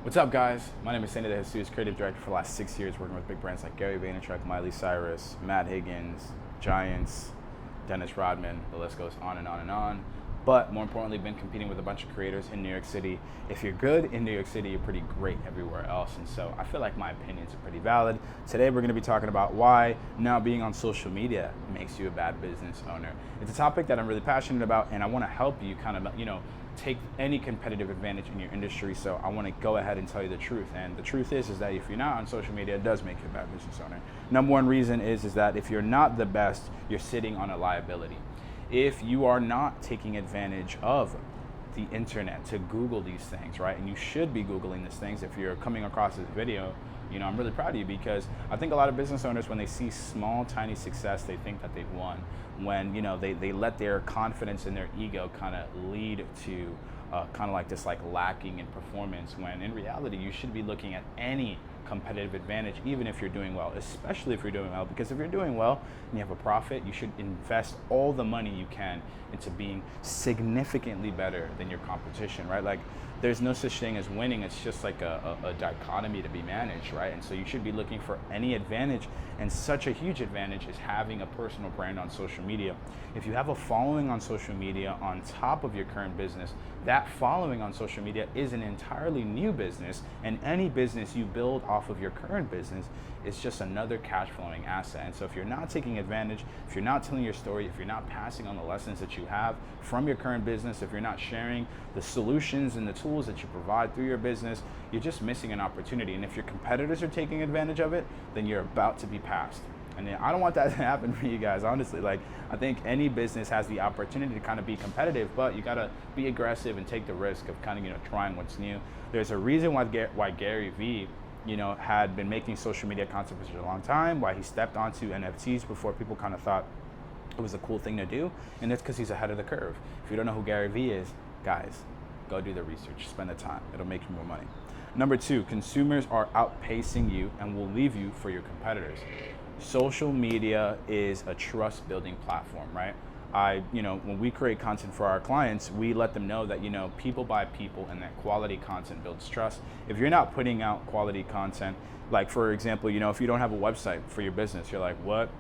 What's up, guys? My name is Sandy De Jesus, creative director for the last 6 years, working with big brands like Gary Vaynerchuk, Miley Cyrus, Matt Higgins, Giants, Dennis Rodman. The list goes on and on and on. But more importantly, been competing with a bunch of creators in New York City. If you're good in New York City, you're pretty great everywhere else. And so I feel like my opinions are pretty valid. Today, we're going to be talking about why now being on social media makes you a bad business owner. It's a topic that I'm really passionate about, and I want to help you kind of, take any competitive advantage in your industry. So I want to go ahead and tell you the truth. And the truth is that if you're not on social media, it does make you a bad business owner. Number one reason is that if you're not the best, you're sitting on a liability. If you are not taking advantage of the internet to Google these things, right? And you should be Googling these things. If you're coming across this video, I'm really proud of you, because I think a lot of business owners, when they see small, tiny success, they think that they've won. When, they let their confidence and their ego kind of lead to kind of like this lacking in performance, when in reality, you should be looking at any competitive advantage, even if you're doing well, especially if you're doing well, because if you're doing well and you have a profit, you should invest all the money you can into being significantly better than your competition, right? Like, there's no such thing as winning. It's just like a dichotomy to be managed, right? And so you should be looking for any advantage, and such a huge advantage is having a personal brand on social media. If you have a following on social media on top of your current business, that following on social media is an entirely new business, and any business you build off of your current business is just another cash flowing asset. And so if you're not taking advantage, if you're not telling your story, if you're not passing on the lessons that you have from your current business, if you're not sharing the solutions and the tools that you provide through your business, you're just missing an opportunity. And if your competitors are taking advantage of it, then you're about to be passed. And I don't want that to happen for you guys, honestly. Like, I think any business has the opportunity to kind of be competitive, but you gotta be aggressive and take the risk of kind of, trying what's new. There's a reason why Gary Vee, had been making social media content for such a long time, why he stepped onto NFTs before people kind of thought it was a cool thing to do, and that's because he's ahead of the curve. If you don't know who Gary Vee is, guys, go do the research, spend the time. It'll make you more money. Number two, consumers are outpacing you and will leave you for your competitors. Social media is a trust building platform, right? When we create content for our clients, we let them know that, people buy people, and that quality content builds trust. If you're not putting out quality content, like for example, if you don't have a website for your business, you're like, what?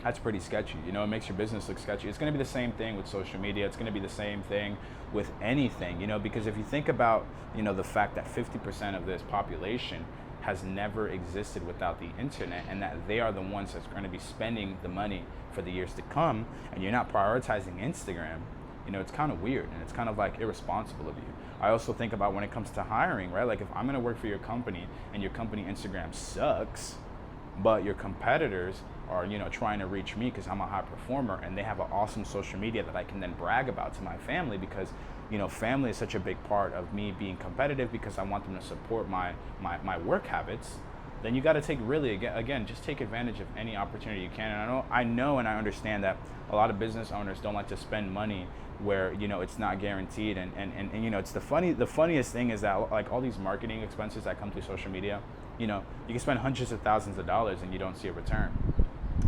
That's pretty sketchy. It makes your business look sketchy. It's going to be the same thing with social media. It's going to be the same thing with anything, because if you think about, the fact that 50% of this population has never existed without the internet, and that they are the ones that's going to be spending the money for the years to come, and you're not prioritizing Instagram, it's kind of weird, and it's kind of like irresponsible of you. I also think about when it comes to hiring, right? Like, if I'm going to work for your company and your company Instagram sucks, but your competitors are, trying to reach me because I'm a high performer, and they have an awesome social media that I can then brag about to my family, because family is such a big part of me being competitive, because I want them to support my work habits. Then you got to just take advantage of any opportunity you can. And I know and I understand that a lot of business owners don't like to spend money where, it's not guaranteed. And it's the funniest thing is that, like, all these marketing expenses that come through social media, you can spend hundreds of thousands of dollars and you don't see a return.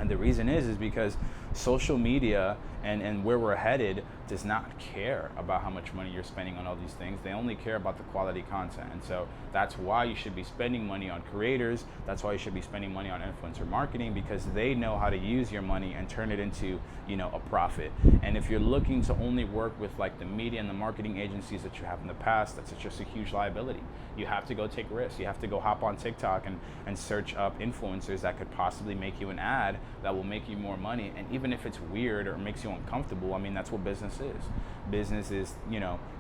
And the reason is because social media and where we're headed does not care about how much money you're spending on all these things. They only care about the quality content. And so that's why you should be spending money on creators. That's why you should be spending money on influencer marketing, because they know how to use your money and turn it into, a profit. And if you're looking to only work with like the media and the marketing agencies that you have in the past, that's just a huge liability. You have to go take risks. You have to go hop on TikTok and search up influencers that could possibly make you an ad that will make you more money. And even if it's weird or makes you uncomfortable, I mean, that's what business is. Business is,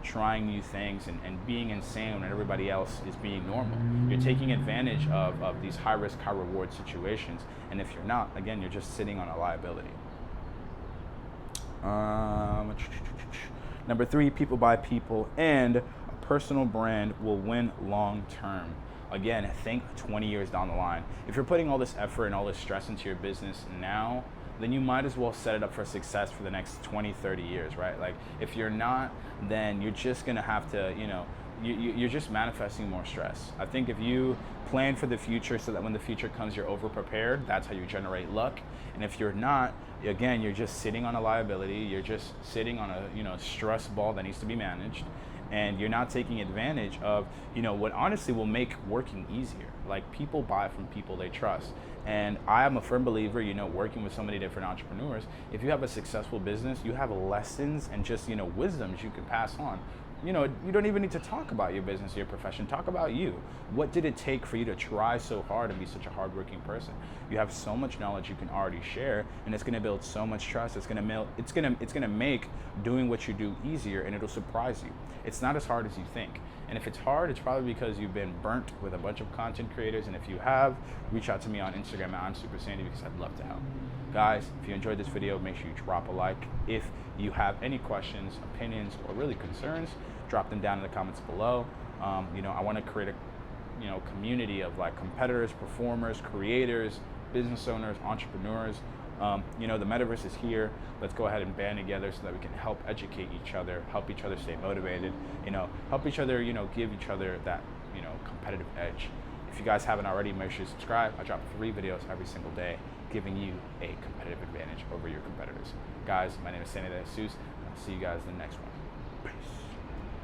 trying new things and being insane when everybody else is being normal. You're taking advantage of these high risk, high reward situations. And if you're not, again, you're just sitting on a liability. Number three, people buy people, and a personal brand will win long term. Again, think 20 years down the line. If you're putting all this effort and all this stress into your business now, then you might as well set it up for success for the next 20, 30 years, right? Like, if you're not, then you're just gonna have to, you're just manifesting more stress. I think if you plan for the future so that when the future comes, you're over prepared, that's how you generate luck. And if you're not, again, you're just sitting on a liability. You're just sitting on a stress ball that needs to be managed. and you're not taking advantage of, what honestly will make working easier. Like, people buy from people they trust. And I am a firm believer, working with so many different entrepreneurs, if you have a successful business, you have lessons and just, wisdoms you can pass on. You don't even need to talk about your business or your profession. Talk about you. What did it take for you to try so hard and be such a hardworking person? You have so much knowledge you can already share, and it's going to build so much trust. It's going to make doing what you do easier, and it'll surprise you. It's not as hard as you think. And if it's hard, it's probably because you've been burnt with a bunch of content creators. And if you have, reach out to me on Instagram at I'm Super Sandy, because I'd love to help. Guys, if you enjoyed this video, make sure you drop a like. If you have any questions, opinions, or really concerns, drop them down in the comments below. I want to create a community of like competitors, performers, creators, business owners, entrepreneurs. The metaverse is here. Let's go ahead and band together so that we can help educate each other, help each other stay motivated, help each other, give each other that, competitive edge. If you guys haven't already, make sure you subscribe. I drop 3 videos every single day, giving you a competitive advantage over your competitors. Guys, my name is Sandy De Jesus, and I'll see you guys in the next one. Peace.